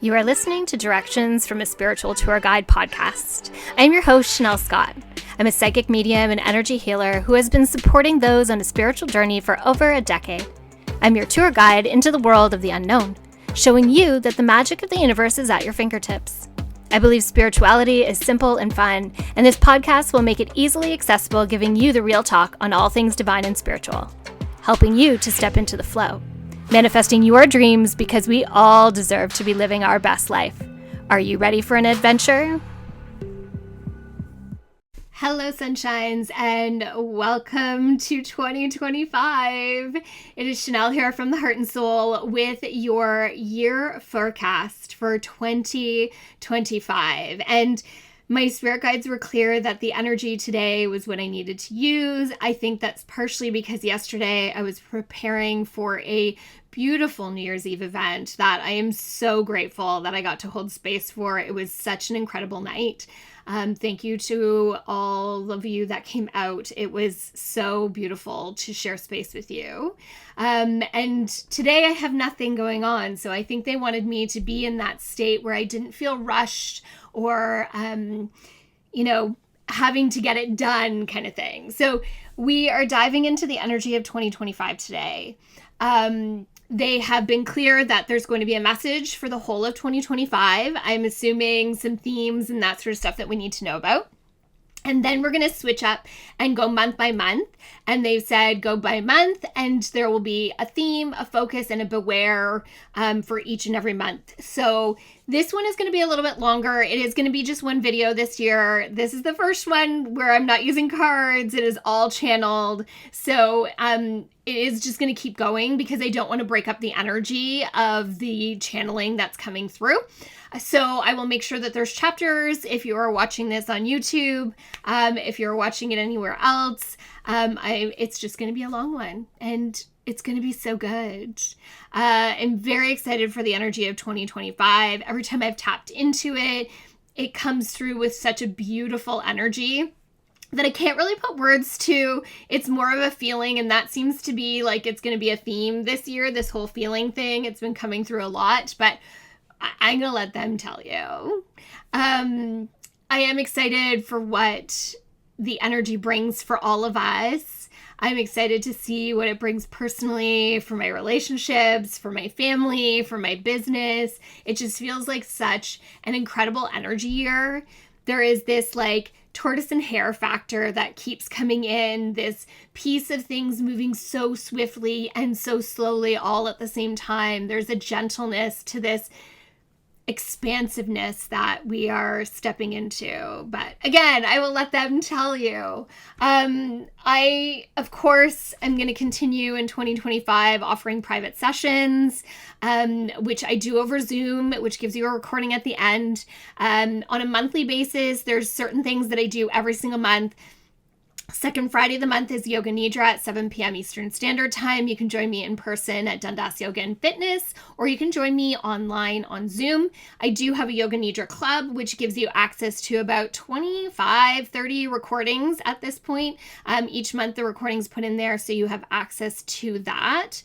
You are listening to Directions from a Spiritual Tour Guide podcast. I am your host, Shanel Scott. I'm a psychic medium and energy healer who has been supporting those on a spiritual journey for over a decade. I'm your tour guide into the world of the unknown, showing you that the magic of the universe is at your fingertips. I believe spirituality is simple and fun, and this podcast will make it easily accessible, giving you the real talk on all things divine and spiritual, helping you to step into the flow. Manifesting your dreams because we all deserve to be living our best life. Are you ready for an adventure? Hello, sunshines, and welcome to 2025. It is Shanel here from the Heart and Soul with your year forecast for 2025. And my spirit guides were clear that the energy today was what I needed to use. I think that's partially because yesterday I was preparing for a beautiful New Year's Eve event that I am so grateful that I got to hold space for. It was such an incredible night. Thank you to all of you that came out. It was so beautiful to share space with you. And today I have nothing going on. So I think they wanted me to be in that state where I didn't feel rushed or, having to get it done kind of thing. So we are diving into the energy of 2025 today. They have been clear that there's going to be a message for the whole of 2025. I'm assuming some themes and that sort of stuff that we need to know about. And then we're going to switch up and go month by month. And they've said go by month, and there will be a theme, a focus, and a beware for each and every month. So this one is going to be a little bit longer. It is going to be just one video this year. This is the first one where I'm not using cards. It is all channeled. So it is just going to keep going because I don't want to break up the energy of the channeling that's coming through. So I will make sure that there's chapters if you are watching this on YouTube, if you're watching it anywhere else. It's just going to be a long one, and it's going to be so good. I'm very excited for the energy of 2025. Every time I've tapped into it, it comes through with such a beautiful energy that I can't really put words to. It's more of a feeling, and that seems to be like it's going to be a theme this year, this whole feeling thing. It's been coming through a lot, but I'm going to let them tell you. I am excited for what the energy brings for all of us. I'm excited to see what it brings personally for my relationships, for my family, for my business. It just feels like such an incredible energy year. There is this like tortoise and hare factor that keeps coming in, this piece of things moving so swiftly and so slowly all at the same time. There's a gentleness to this expansiveness that we are stepping into. But again, I will let them tell you. I, of course, am going to continue in 2025 offering private sessions, which I do over Zoom, which gives you a recording at the end. On a monthly basis, there's certain things that I do every single month. Second Friday of the month is Yoga Nidra at 7 p.m. Eastern Standard Time. You can join me in person at Dundas Yoga and Fitness, or you can join me online on Zoom. I do have a Yoga Nidra club, which gives you access to about 30 recordings at this point. Each month the recordings put in there, so you have access to that.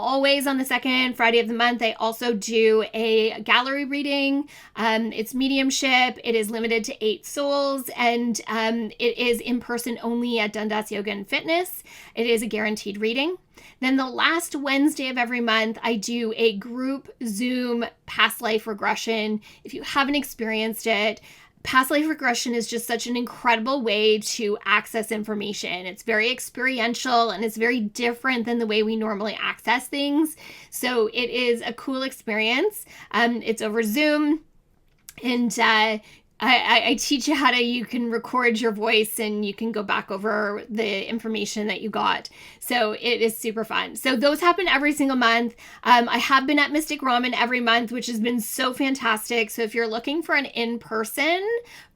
Always on the second Friday of the month, I also do a gallery reading. It's mediumship. It is limited to 8 souls, and it is in person only at Dundas Yoga and Fitness. It is a guaranteed reading. Then the last Wednesday of every month, I do a group Zoom past life regression. If you haven't experienced it, past life regression is just such an incredible way to access information. It's very experiential, and it's very different than the way we normally access things. So it is a cool experience. It's over Zoom, and I teach you you can record your voice and you can go back over the information that you got. So it is super fun. So those happen every single month. I have been at Mystic Ramen every month, which has been so fantastic. So if you're looking for an in-person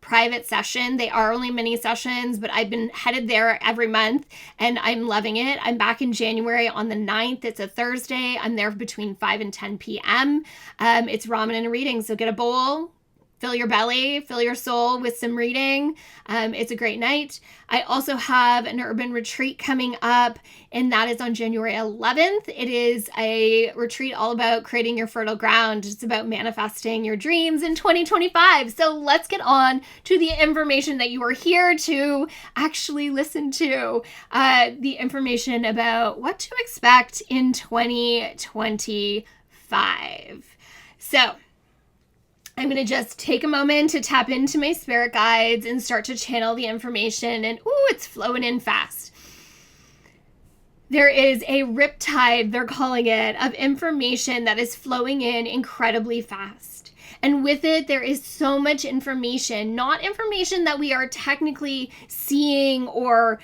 private session, they are only mini sessions, but I've been headed there every month and I'm loving it. I'm back in January on the 9th. It's a Thursday. I'm there between 5 and 10 p.m. It's ramen and a reading. So get a bowl, fill your belly, fill your soul with some reading. It's a great night. I also have an urban retreat coming up, and that is on January 11th. It is a retreat all about creating your fertile ground. It's about manifesting your dreams in 2025. So let's get on to the information that you are here to actually listen to, the information about what to expect in 2025. So I'm going to just take a moment to tap into my spirit guides and start to channel the information. And it's flowing in fast. There is a riptide, they're calling it, of information that is flowing in incredibly fast. And with it, there is so much information, not information that we are technically seeing or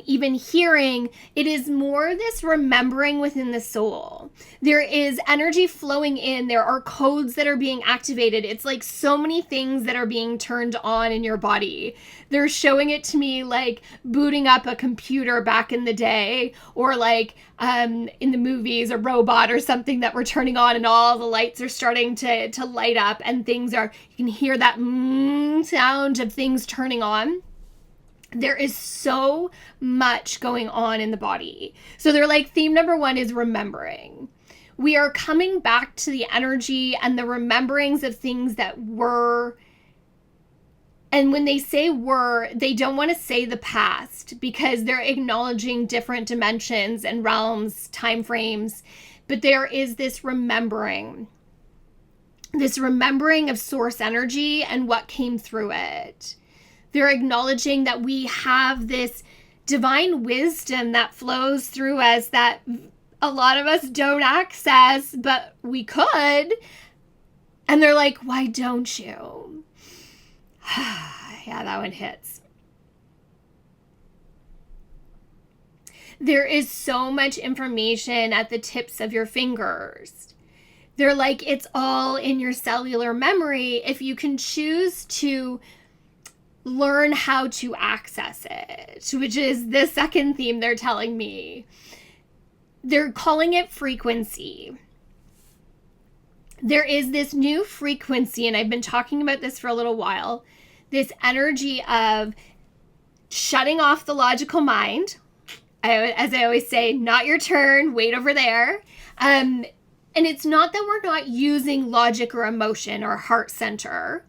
even hearing. It is more this remembering within the soul. There is energy flowing in. There are codes that are being activated. It's like so many things that are being turned on in your body. They're showing it to me like booting up a computer back in the day, or like in the movies, a robot or something that we're turning on and all the lights are starting to light up and things are, you can hear that sound of things turning on. There is so much going on in the body. So they're like, theme number 1 is remembering. We are coming back to the energy and the rememberings of things that were. And when they say were, they don't want to say the past because they're acknowledging different dimensions and realms, time frames. But there is this remembering of source energy and what came through it. They're acknowledging that we have this divine wisdom that flows through us that a lot of us don't access, but we could. And they're like, why don't you? Yeah, that one hits. There is so much information at the tips of your fingers. They're like, it's all in your cellular memory if you can choose to learn how to access it, which is the second theme they're telling me. They're calling it frequency. There is this new frequency, and I've been talking about this for a little while, this energy of shutting off the logical mind. As I always say, not your turn, wait over there. And it's not that we're not using logic or emotion or heart center,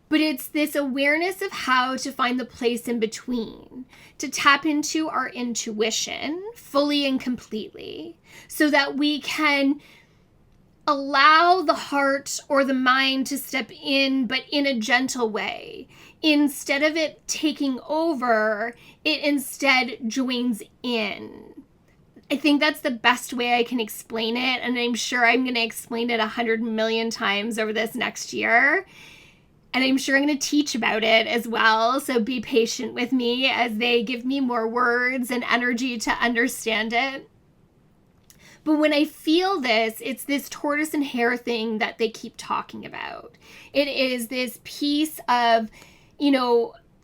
but it's this awareness of how to find the place in between, to tap into our intuition fully and completely so that we can allow the heart or the mind to step in, but in a gentle way. Instead of it taking over, it instead joins in. I think that's the best way I can explain it, and I'm sure I'm going to explain it 100 million times over this next year. And I'm sure I'm going to teach about it as well, so be patient with me as they give me more words and energy to understand it. But when I feel this, it's this tortoise and hare thing that they keep talking about. It is this piece of,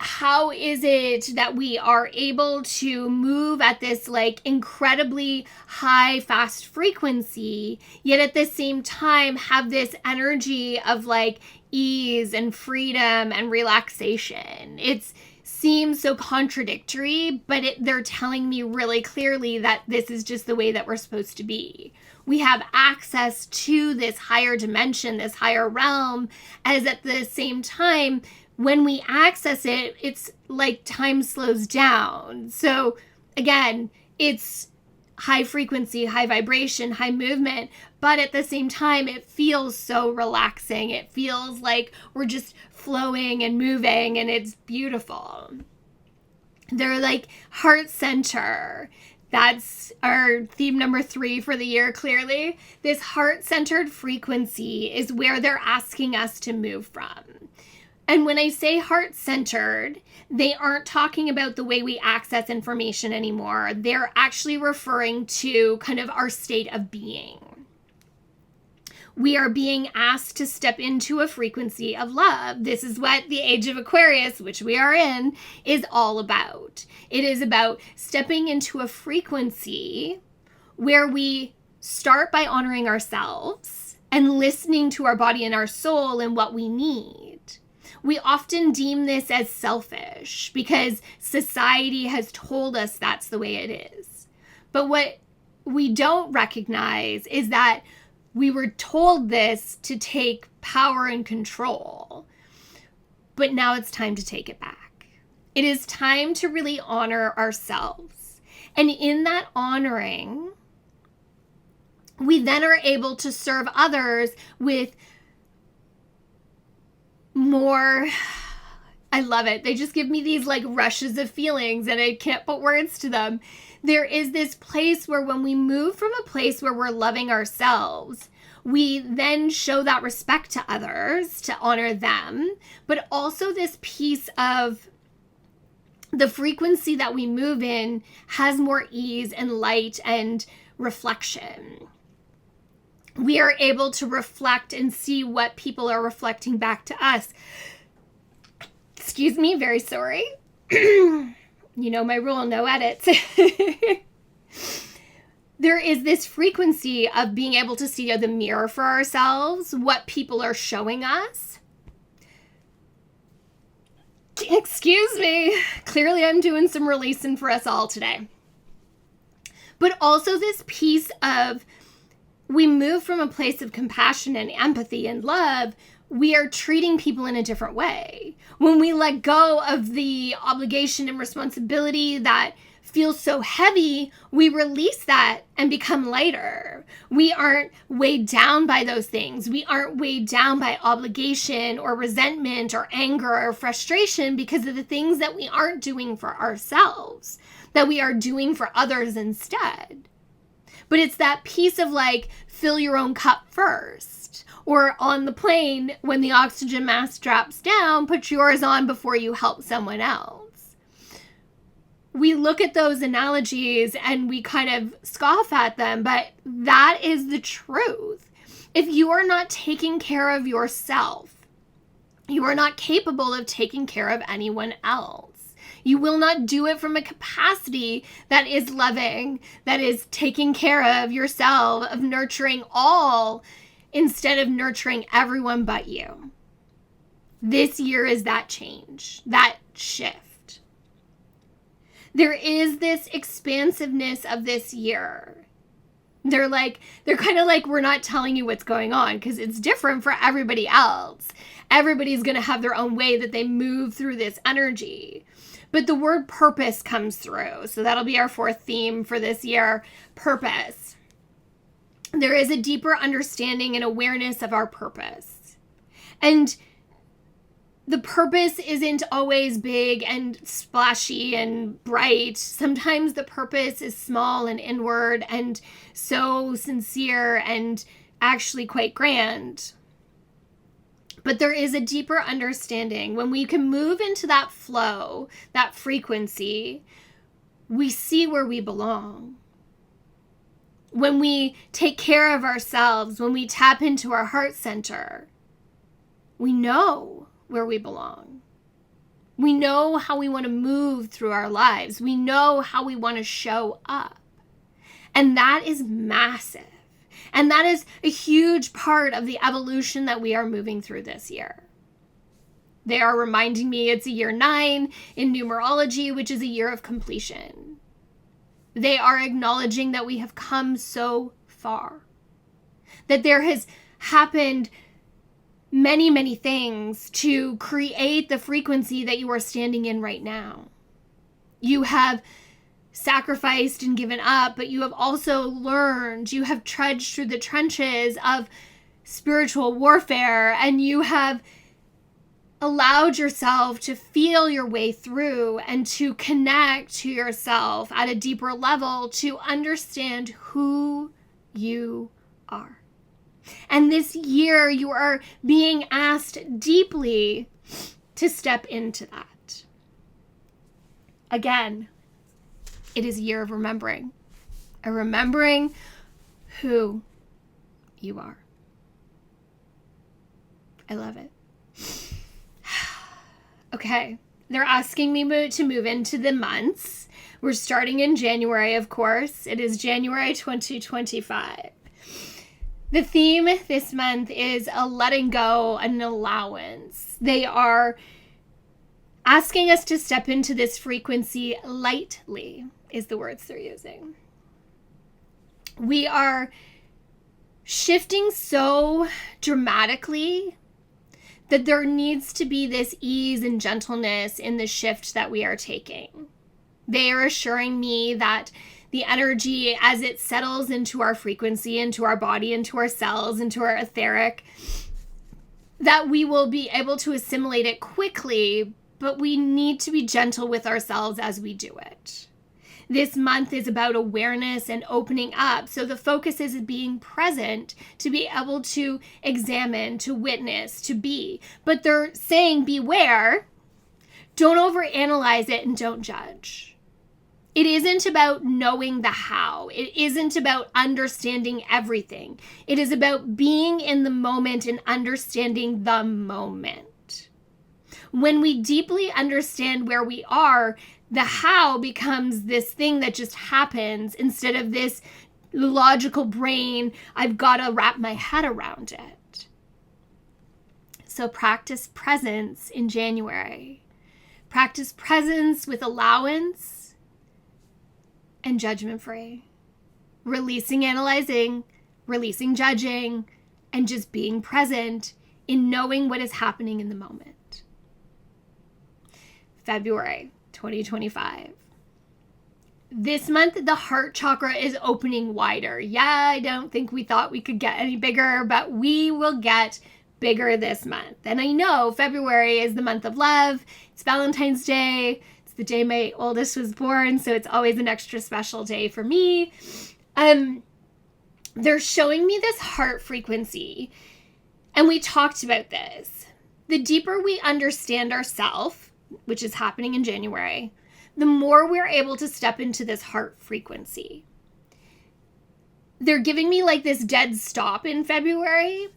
how is it that we are able to move at this like incredibly high, fast frequency, yet at the same time have this energy of like ease and freedom and relaxation. It seems so contradictory, but they're telling me really clearly that this is just the way that we're supposed to be. We have access to this higher dimension, this higher realm, as at the same time, when we access it, it's like time slows down. So again, it's high frequency, high vibration, high movement, but at the same time, it feels so relaxing. It feels like we're just flowing and moving, and it's beautiful. They're like heart center. That's our theme number 3 for the year, clearly. This heart-centered frequency is where they're asking us to move from. And when I say heart-centered, they aren't talking about the way we access information anymore. They're actually referring to kind of our state of being. We are being asked to step into a frequency of love. This is what the age of Aquarius, which we are in, is all about. It is about stepping into a frequency where we start by honoring ourselves. and listening to our body and our soul and what we need. We often deem this as selfish because society has told us that's the way it is. But what we don't recognize is that we were told this to take power and control. But now it's time to take it back. It is time to really honor ourselves. And in that honoring, we then are able to serve others with more. I love it. They just give me these like rushes of feelings and I can't put words to them. There is this place where when we move from a place where we're loving ourselves, we then show that respect to others to honor them, but also this piece of the frequency that we move in has more ease and light and reflection. We are able to reflect and see what people are reflecting back to us. Excuse me, very sorry. You know my rule, no edits. There is this frequency of being able to see the mirror for ourselves, what people are showing us. Excuse me. Clearly I'm doing some releasing for us all today. But also this piece of we move from a place of compassion and empathy and love. We are treating people in a different way. When we let go of the obligation and responsibility that feels so heavy, we release that and become lighter. We aren't weighed down by those things. We aren't weighed down by obligation or resentment or anger or frustration because of the things that we aren't doing for ourselves, that we are doing for others instead. But it's that piece of like, fill your own cup first. Or on the plane, when the oxygen mask drops down, put yours on before you help someone else. We look at those analogies and we kind of scoff at them, but that is the truth. If you are not taking care of yourself, you are not capable of taking care of anyone else. You will not do it from a capacity that is loving, that is taking care of yourself, of nurturing all, instead of nurturing everyone but you. This year is that change, that shift. There is this expansiveness of this year. They're kind of like, we're not telling you what's going on because it's different for everybody else. Everybody's going to have their own way that they move through this energy. But the word purpose comes through. So that'll be our fourth theme for this year, purpose. There is a deeper understanding and awareness of our purpose. And the purpose isn't always big and splashy and bright. Sometimes the purpose is small and inward and so sincere and actually quite grand. But there is a deeper understanding. When we can move into that flow, that frequency, we see where we belong. When we take care of ourselves, when we tap into our heart center, we know where we belong. We know how we want to move through our lives. We know how we want to show up. And that is massive. And that is a huge part of the evolution that we are moving through this year. They are reminding me it's a year 9 in numerology, which is a year of completion. They are acknowledging that we have come so far. That there has happened many, many things to create the frequency that you are standing in right now. You have sacrificed and given up, but you have also learned, you have trudged through the trenches of spiritual warfare, and you have allowed yourself to feel your way through and to connect to yourself at a deeper level to understand who you are. And this year you are being asked deeply to step into that. Again, it is a year of remembering. A remembering who you are. I love it. Okay, they're asking me to move into the months. We're starting in January, of course. It is January 2025. The theme this month is a letting go and an allowance. They are asking us to step into this frequency lightly, is the words they're using. We are shifting so dramatically that there needs to be this ease and gentleness in the shift that we are taking. They are assuring me that the energy, as it settles into our frequency, into our body, into our cells, into our etheric, that we will be able to assimilate it quickly, but we need to be gentle with ourselves as we do it. This month is about awareness and opening up. So the focus is being present to be able to examine, to witness, to be. But they're saying beware, don't overanalyze it, and don't judge. It isn't about knowing the how. It isn't about understanding everything. It is about being in the moment and understanding the moment. When we deeply understand where we are, the how becomes this thing that just happens instead of this logical brain, I've got to wrap my head around it. So practice presence in January. Practice presence with allowance and judgment-free. Releasing analyzing, releasing judging, and just being present in knowing what is happening in the moment. February 2025. This month, the heart chakra is opening wider. Yeah, I don't think we thought we could get any bigger, but we will get bigger this month. And I know February is the month of love. It's Valentine's Day. It's the day my oldest was born, so it's always an extra special day for me. They're showing me this heart frequency, and we talked about this. The deeper we understand ourselves, which is happening in January, the more we're able to step into this heart frequency. They're giving me like this dead stop in February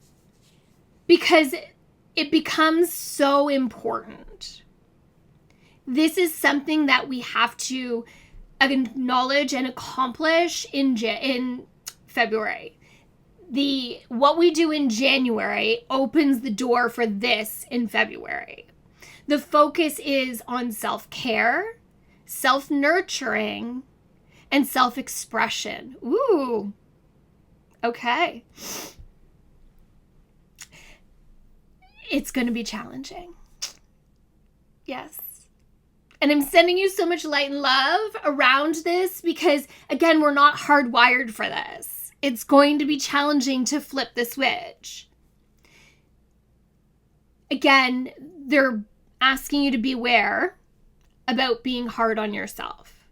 because it becomes so important. This is something that we have to acknowledge and accomplish in February. What we do in January opens the door for this in February. The focus is on self-care, self-nurturing, and self-expression. Ooh, okay. It's going to be challenging. Yes. And I'm sending you so much light and love around this because, again, we're not hardwired for this. It's going to be challenging to flip the switch. Again, they're asking you to beware about being hard on yourself.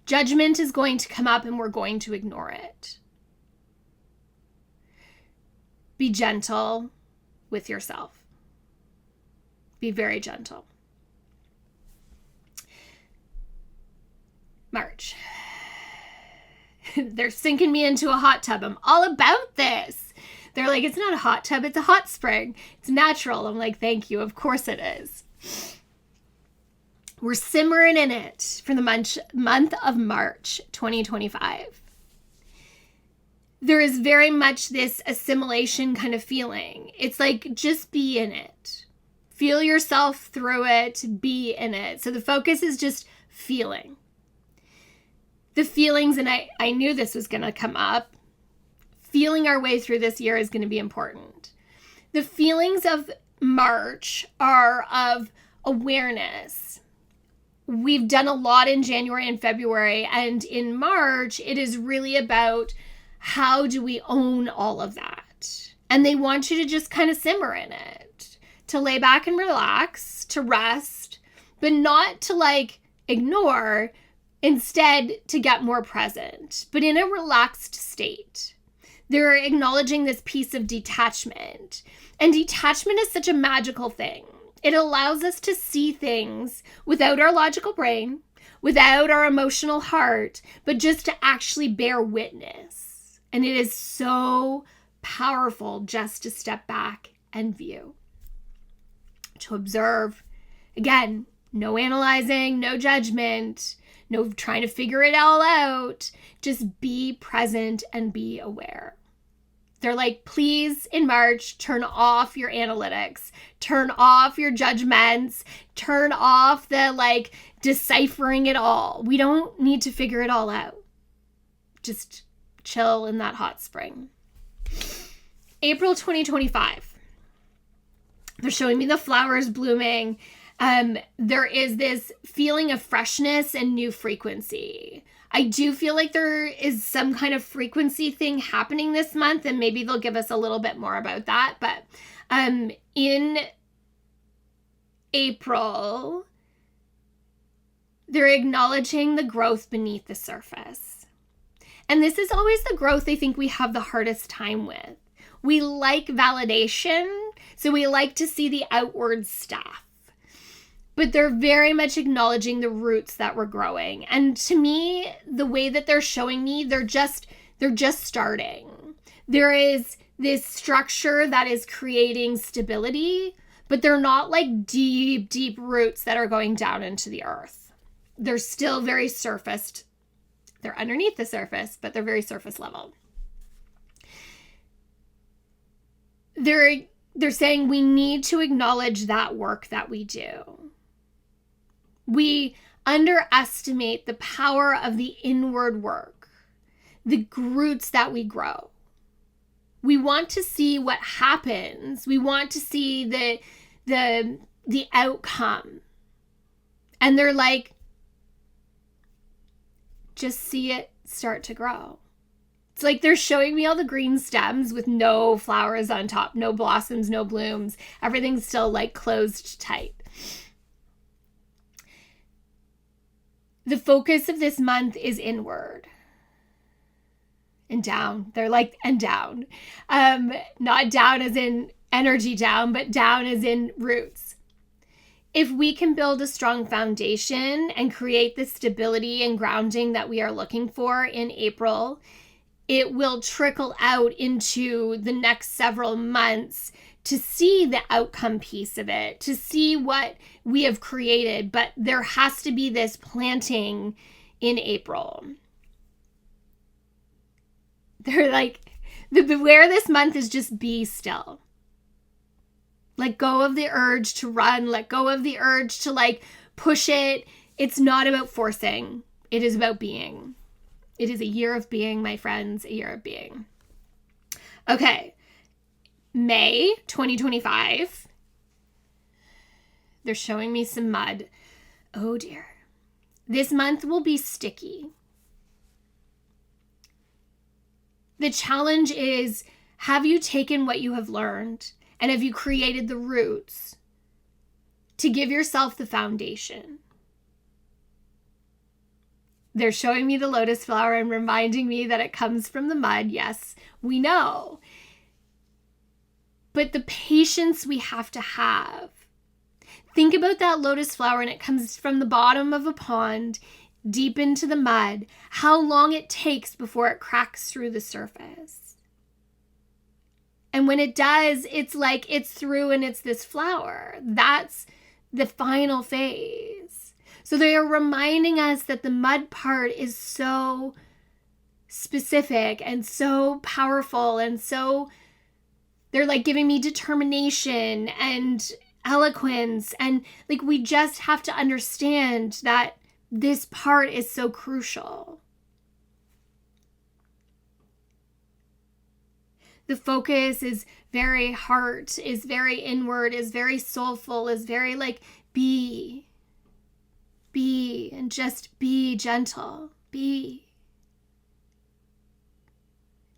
Judgment is going to come up and we're going to ignore it. Be gentle with yourself. Be very gentle. March. They're sinking me into a hot tub. I'm all about this. They're like, it's not a hot tub, it's a hot spring. It's natural. I'm like, thank you. Of course it is. We're simmering in it for the month of March 2025. There is very much this assimilation kind of feeling. It's like, just be in it. Feel yourself through it, be in it. So the focus is just feeling. The feelings, and I knew this was going to come up, feeling our way through this year is going to be important. The feelings of March are of awareness. We've done a lot in January and February, and in March, it is really about how do we own all of that? And they want you to just kind of simmer in it, to lay back and relax, to rest, but not to like ignore, instead to get more present, but in a relaxed state. They're acknowledging this piece of detachment. And detachment is such a magical thing. It allows us to see things without our logical brain, without our emotional heart, but just to actually bear witness. And it is so powerful just to step back and view, to observe. Again, no analyzing, no judgment, no trying to figure it all out. Just be present and be aware. They're like, please, in March, turn off your analytics, turn off your judgments, turn off the like deciphering it all. We don't need to figure it all out. Just chill in that hot spring. April 2025. They're showing me the flowers blooming. There is this feeling of freshness and new frequency. I do feel like there is some kind of frequency thing happening this month, and maybe they'll give us a little bit more about that. But in April, they're acknowledging the growth beneath the surface. And this is always the growth I think we have the hardest time with. We like validation, so we like to see the outward stuff. But they're very much acknowledging the roots that we're growing. And to me, the way that they're showing me, they're just starting. There is this structure that is creating stability, but they're not like deep, deep roots that are going down into the earth. They're still very surfaced. They're underneath the surface, but they're very surface level. They're saying we need to acknowledge that work that we do. We underestimate the power of the inward work, the roots that we grow. We want to see what happens. We want to see the outcome. And they're like, just see it start to grow. It's like they're showing me all the green stems with no flowers on top, no blossoms, no blooms. Everything's still like closed tight. The focus of this month is inward and down. They're like, and down. Not down as in energy down, but down as in roots. If we can build a strong foundation and create the stability and grounding that we are looking for in April, it will trickle out into the next several months to see the outcome piece of it, to see what we have created. But there has to be this planting in April. They're like, the beware this month is just be still. Let go of the urge to run. Let go of the urge to like push it. It's not about forcing. It is about being. It is a year of being, my friends, a year of being. Okay. May 2025. They're showing me some mud. Oh dear. This month will be sticky. The challenge is, have you taken what you have learned and have you created the roots to give yourself the foundation? They're showing me the lotus flower and reminding me that it comes from the mud. Yes, we know. But the patience we have to have. Think about that lotus flower and it comes from the bottom of a pond deep into the mud. How long it takes before it cracks through the surface. And when it does, it's like it's through and it's this flower. That's the final phase. So they are reminding us that the mud part is so specific and so powerful and so, they're like giving me determination and eloquence. And like, we just have to understand that this part is so crucial. The focus is very heart, is very inward, is very soulful, is very like be, and just be gentle, be.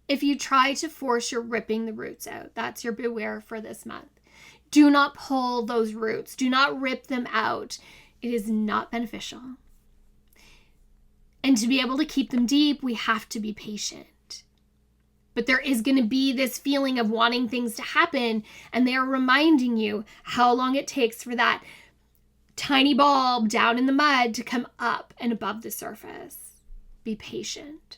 If you try to force, you're ripping the roots out. That's your beware for this month. Do not pull those roots. Do not rip them out. It is not beneficial. And to be able to keep them deep, we have to be patient. But there is going to be this feeling of wanting things to happen, and they are reminding you how long it takes for that tiny bulb down in the mud to come up and above the surface. Be patient.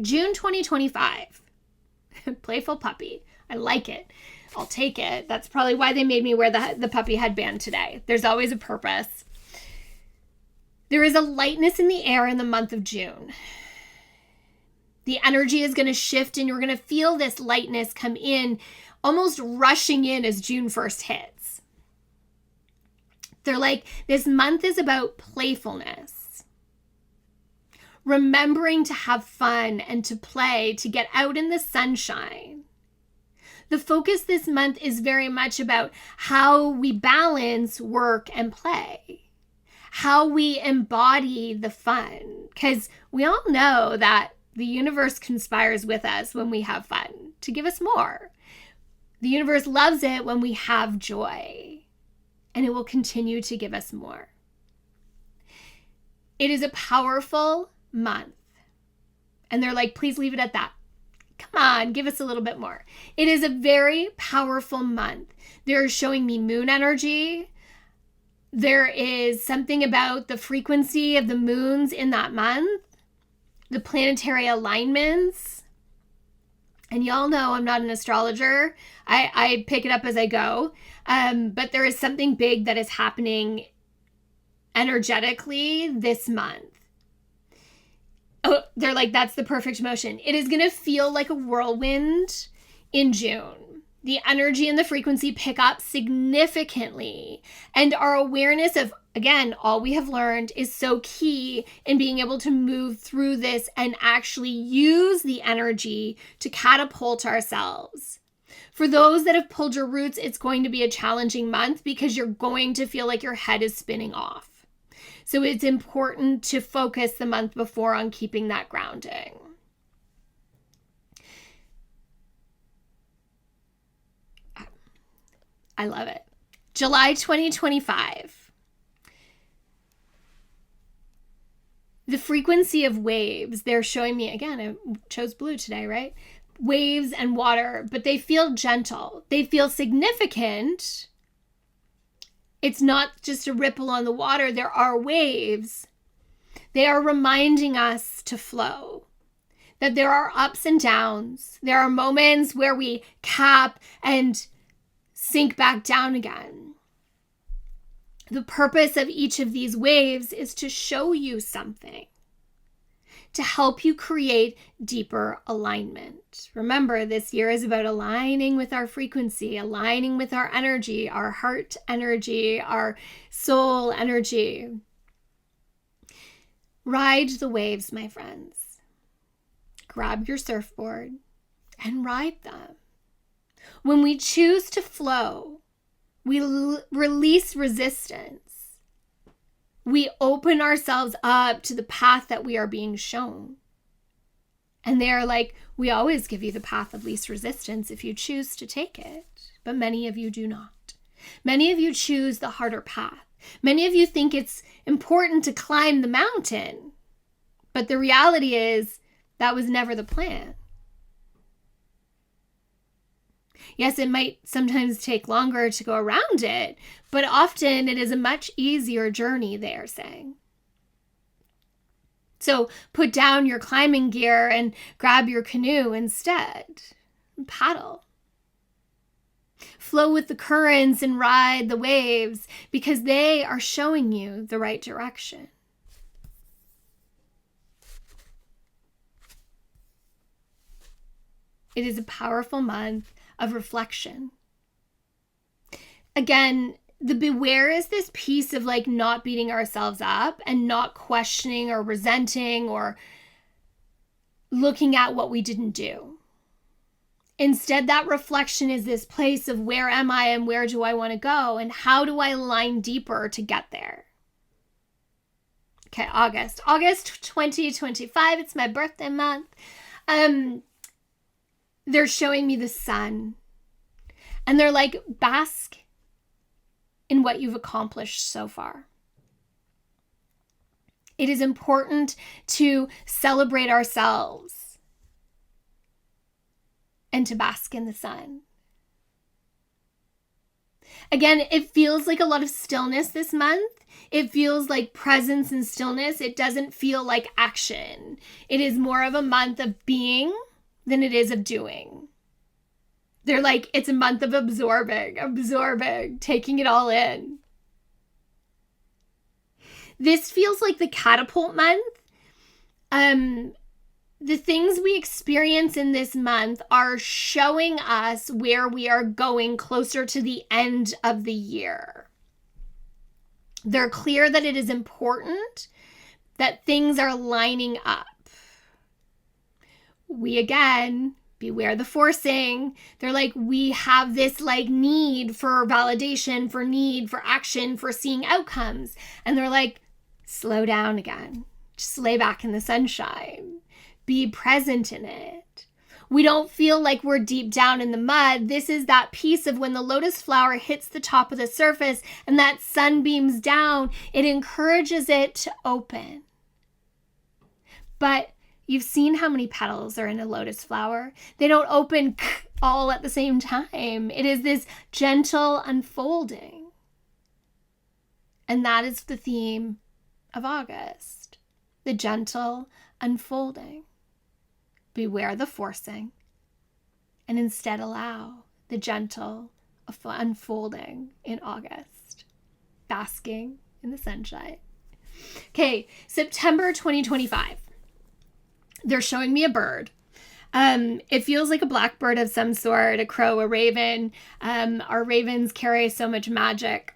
June 2025. Playful puppy. I like it. I'll take it. That's probably why they made me wear the puppy headband today. There's always a purpose. There is a lightness in the air in the month of June. The energy is going to shift and you're going to feel this lightness come in, almost rushing in as June 1st hits. They're like, this month is about playfulness. Remembering to have fun and to play, to get out in the sunshine. The focus this month is very much about how we balance work and play, how we embody the fun, because we all know that the universe conspires with us when we have fun to give us more. The universe loves it when we have joy, and it will continue to give us more. It is a powerful month. And they're like, please leave it at that. Come on, give us a little bit more. It is a very powerful month. They're showing me moon energy. There is something about the frequency of the moons in that month, the planetary alignments. And y'all know I'm not an astrologer. I pick it up as I go. But there is something big that is happening energetically this month. Oh, they're like, that's the perfect motion. It is going to feel like a whirlwind in June. The energy and the frequency pick up significantly. And our awareness of, again, all we have learned is so key in being able to move through this and actually use the energy to catapult ourselves. For those that have pulled your roots, it's going to be a challenging month because you're going to feel like your head is spinning off. So it's important to focus the month before on keeping that grounding. I love it. July 2025. The frequency of waves, they're showing me, again, I chose blue today, right? Waves and water, but they feel gentle. They feel significant. It's not just a ripple on the water. There are waves. They are reminding us to flow, that there are ups and downs. There are moments where we cap and sink back down again. The purpose of each of these waves is to show you something, to help you create deeper alignment. Remember, this year is about aligning with our frequency, aligning with our energy, our heart energy, our soul energy. Ride the waves, my friends. Grab your surfboard and ride them. When we choose to flow, we release resistance. We open ourselves up to the path that we are being shown. And they're like, we always give you the path of least resistance if you choose to take it. But many of you do not. Many of you choose the harder path. Many of you think it's important to climb the mountain. But the reality is that was never the plan. Yes, it might sometimes take longer to go around it, but often it is a much easier journey, they are saying. So put down your climbing gear and grab your canoe instead. And paddle. Flow with the currents and ride the waves because they are showing you the right direction. It is a powerful month of reflection. Again, the beware is this piece of like not beating ourselves up and not questioning or resenting or looking at what we didn't do. Instead, that reflection is this place of where am I and where do I want to go and how do I align deeper to get there? Okay, August 2025, it's my birthday month. They're showing me the sun. And they're like, bask in what you've accomplished so far. It is important to celebrate ourselves and to bask in the sun. Again, it feels like a lot of stillness this month. It feels like presence and stillness. It doesn't feel like action. It is more of a month of being than it is of doing. They're like, it's a month of absorbing, taking it all in. This feels like the catapult month. the things we experience in this month are showing us where we are going closer to the end of the year. They're clear that it is important that things are lining up. We, again, beware the forcing. They're like, we have this like need for validation, for need for action, for seeing outcomes. And they're like, slow down again. Just lay back in the sunshine. Be present in it. We don't feel like we're deep down in the mud. This is that piece of when the lotus flower hits the top of the surface and that sun beams down, it encourages it to open. But you've seen how many petals are in a lotus flower. They don't open all at the same time. It is this gentle unfolding. And that is the theme of August, the gentle unfolding. Beware the forcing, and instead allow the gentle unfolding in August, basking in the sunshine. Okay, September 2025. They're showing me a bird. It feels like a blackbird of some sort, a crow, a raven. Our ravens carry so much magic.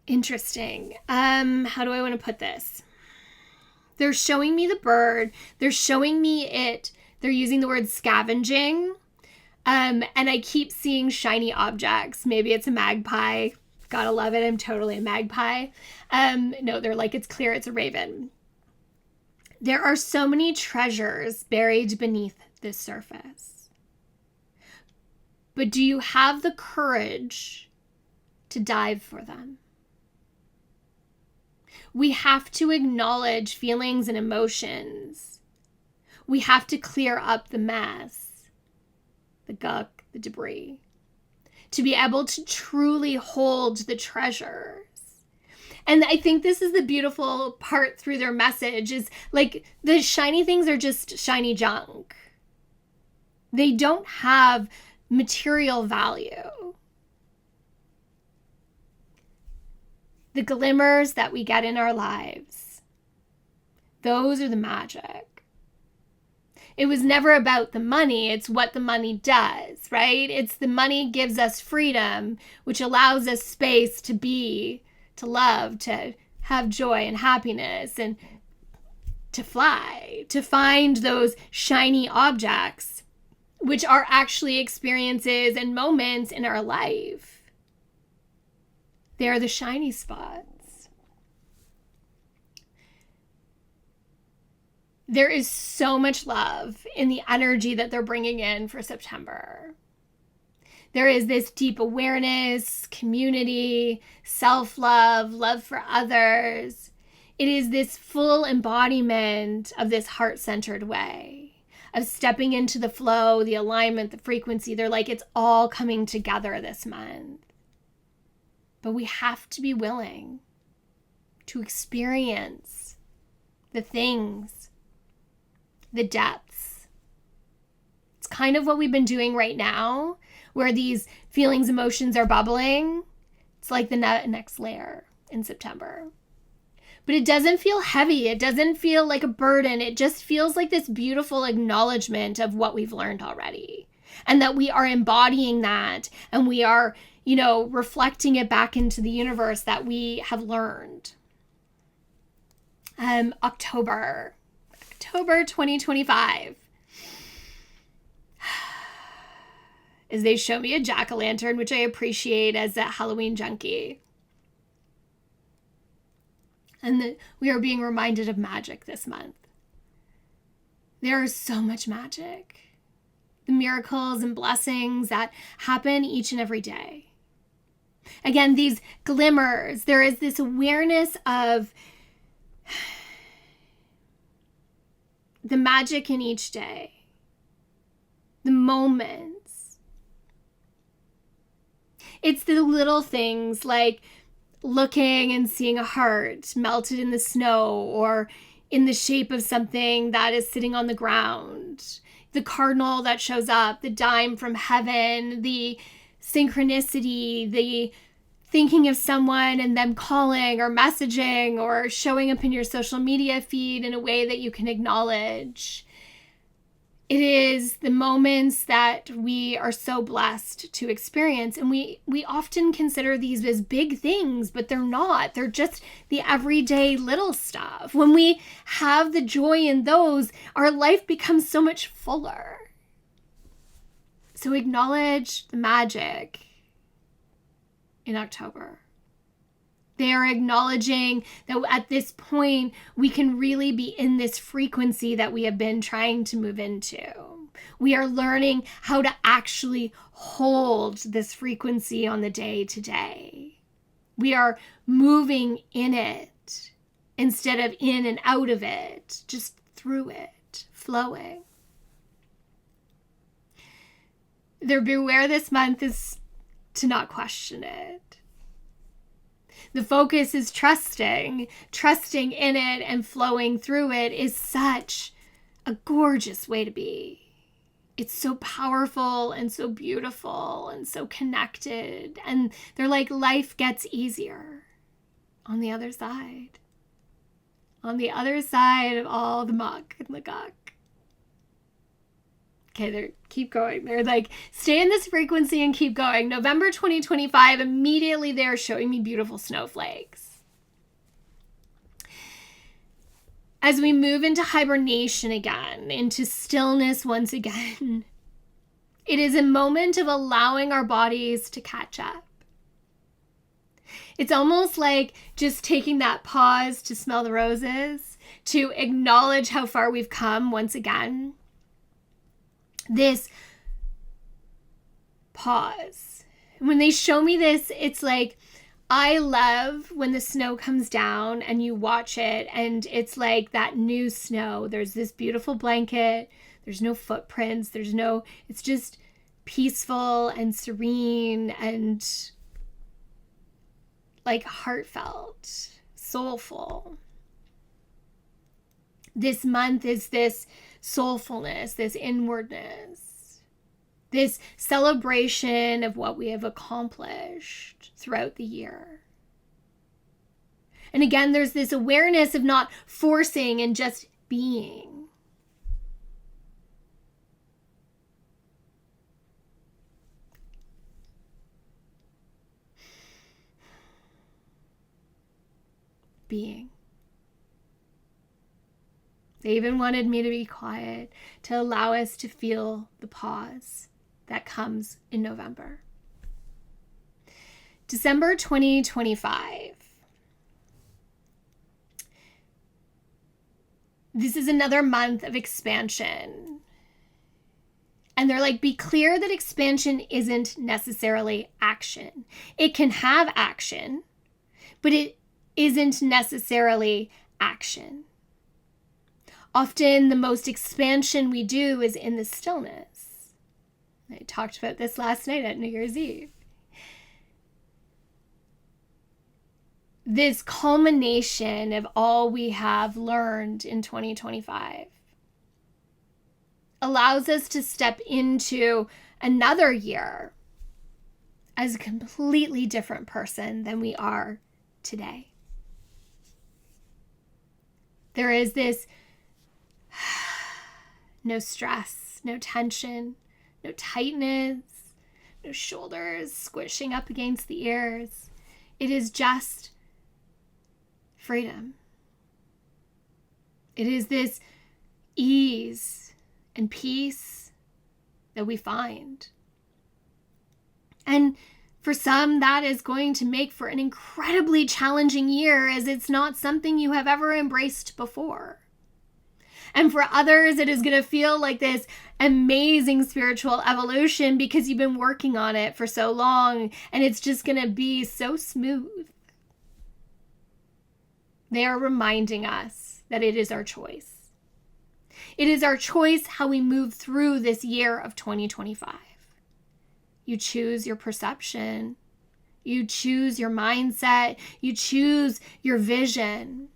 Interesting. How do I want to put this? They're showing me the bird. They're showing me it. They're using the word scavenging. And I keep seeing shiny objects. Maybe it's a magpie. Gotta love it. I'm totally a magpie. No, they're like, it's clear it's a raven. There are so many treasures buried beneath this surface. But do you have the courage to dive for them? We have to acknowledge feelings and emotions. We have to clear up the mess, the gunk, the debris, to be able to truly hold the treasures. And I think this is the beautiful part through their message is like the shiny things are just shiny junk. They don't have material value. The glimmers that we get in our lives, those are the magic. It was never about the money. It's what the money does, right? It's the money gives us freedom, which allows us space to be, to love, to have joy and happiness, and to fly, to find those shiny objects, which are actually experiences and moments in our life. They are the shiny spots. There is so much love in the energy that they're bringing in for September. There is this deep awareness, community, self-love, love for others. It is this full embodiment of this heart-centered way, of stepping into the flow, the alignment, the frequency. They're like, it's all coming together this month. But we have to be willing to experience the things, the depths. It's kind of what we've been doing right now, where these feelings, emotions are bubbling. It's like the next layer in September. But it doesn't feel heavy. It doesn't feel like a burden. It just feels like this beautiful acknowledgement of what we've learned already. And that we are embodying that, and we are reflecting it back into the universe that we have learned. October 2025. As they show me a jack-o'-lantern, which I appreciate as a Halloween junkie. And we are being reminded of magic this month. There is so much magic. The miracles and blessings that happen each and every day. Again, these glimmers, there is this awareness of the magic in each day, the moments. It's the little things like looking and seeing a heart melted in the snow or in the shape of something that is sitting on the ground, the cardinal that shows up, the dime from heaven, the synchronicity, the thinking of someone and them calling or messaging or showing up in your social media feed in a way that you can acknowledge. It is the moments that we are so blessed to experience. And we often consider these as big things, but they're not. They're just the everyday little stuff. When we have the joy in those, our life becomes so much fuller. So acknowledge the magic in October. They are acknowledging that at this point, we can really be in this frequency that we have been trying to move into. We are learning how to actually hold this frequency on the day to day. We are moving in it instead of in and out of it, just through it, flowing. The beware this month is to not question it. The focus is trusting in it and flowing through it is such a gorgeous way to be. It's so powerful and so beautiful and so connected. And they're like, life gets easier on the other side. On the other side of all the muck and the gunk. Okay, keep going. They're like, stay in this frequency and keep going. November 2025, immediately they're showing me beautiful snowflakes. As we move into hibernation again, into stillness once again, it is a moment of allowing our bodies to catch up. It's almost like just taking that pause to smell the roses, to acknowledge how far we've come once again. This pause. When they show me this, it's like, I love when the snow comes down and you watch it and it's like that new snow. There's this beautiful blanket. There's no footprints. It's just peaceful and serene and like heartfelt, soulful. This month is this soulfulness, this inwardness, this celebration of what we have accomplished throughout the year. And again, there's this awareness of not forcing and just being. Being. They even wanted me to be quiet to allow us to feel the pause that comes in November. December 2025. This is another month of expansion. And they're like, be clear that expansion isn't necessarily action. It can have action, but it isn't necessarily action. Often the most expansion we do is in the stillness. I talked about this last night at New Year's Eve. This culmination of all we have learned in 2025 allows us to step into another year as a completely different person than we are today. There is this no stress, no tension, no tightness, no shoulders squishing up against the ears. It is just freedom. It is this ease and peace that we find. And for some, that is going to make for an incredibly challenging year, as it's not something you have ever embraced before. And for others, it is going to feel like this amazing spiritual evolution because you've been working on it for so long, and it's just going to be so smooth. They are reminding us that it is our choice. It is our choice how we move through this year of 2025. You choose your perception. You choose your mindset. You choose your vision.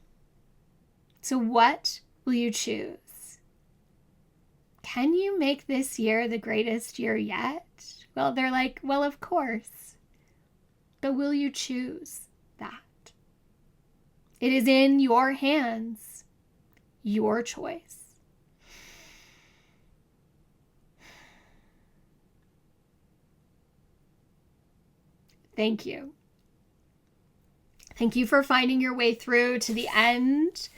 So what will you choose? Can you make this year the greatest year yet? Well, they're like, well, of course. But will you choose that? It is in your hands, your choice. Thank you. Thank you for finding your way through to the end.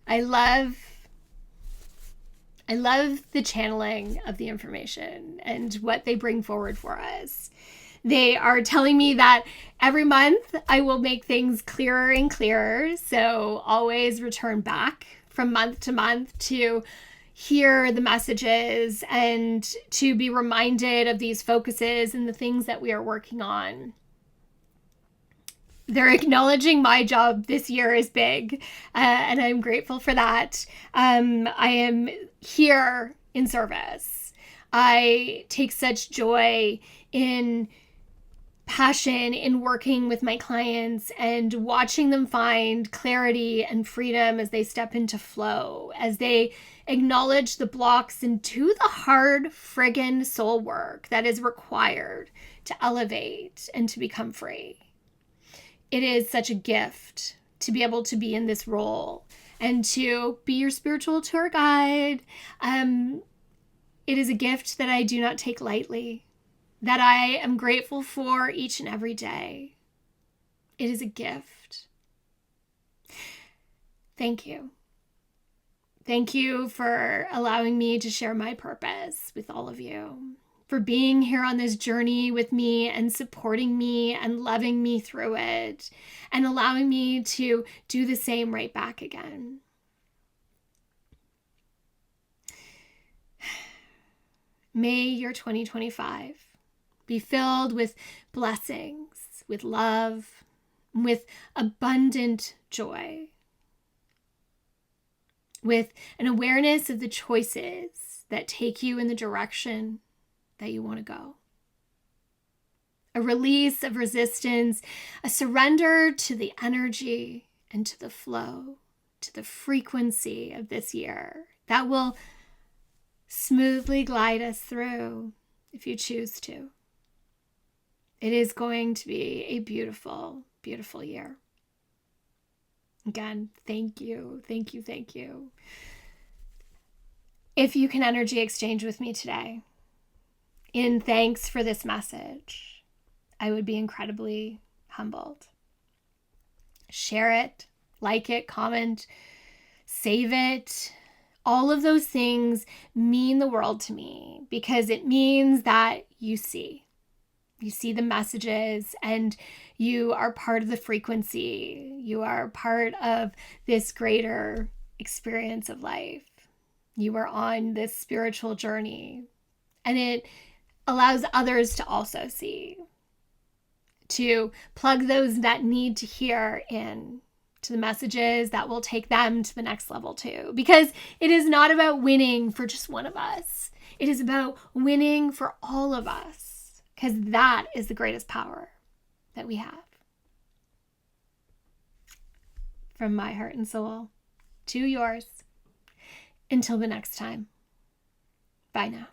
I love the channeling of the information and what they bring forward for us. They are telling me that every month I will make things clearer and clearer. So always return back from month to month to hear the messages and to be reminded of these focuses and the things that we are working on. They're acknowledging my job this year is big, and I'm grateful for that. I am here in service. I take such joy in passion in working with my clients and watching them find clarity and freedom as they step into flow, as they acknowledge the blocks and do the hard friggin' soul work that is required to elevate and to become free. It is such a gift to be able to be in this role and to be your spiritual tour guide. It is a gift that I do not take lightly, that I am grateful for each and every day. It is a gift. Thank you. Thank you for allowing me to share my purpose with all of you, for being here on this journey with me and supporting me and loving me through it and allowing me to do the same right back again. May your 2025 be filled with blessings, with love, with abundant joy, with an awareness of the choices that take you in the direction that you want to go. A release of resistance, a surrender to the energy and to the flow, to the frequency of this year that will smoothly glide us through if you choose to. It is going to be a beautiful, beautiful year. Again, thank you, thank you, thank you. If you can energy exchange with me today, in thanks for this message, I would be incredibly humbled. Share it, like it, comment, save it. All of those things mean the world to me because it means that you see the messages and you are part of the frequency. You are part of this greater experience of life. You are on this spiritual journey, and it allows others to also see, to plug those that need to hear in to the messages that will take them to the next level too. Because it is not about winning for just one of us. It is about winning for all of us, because that is the greatest power that we have. From my heart and soul to yours, until the next time. Bye now.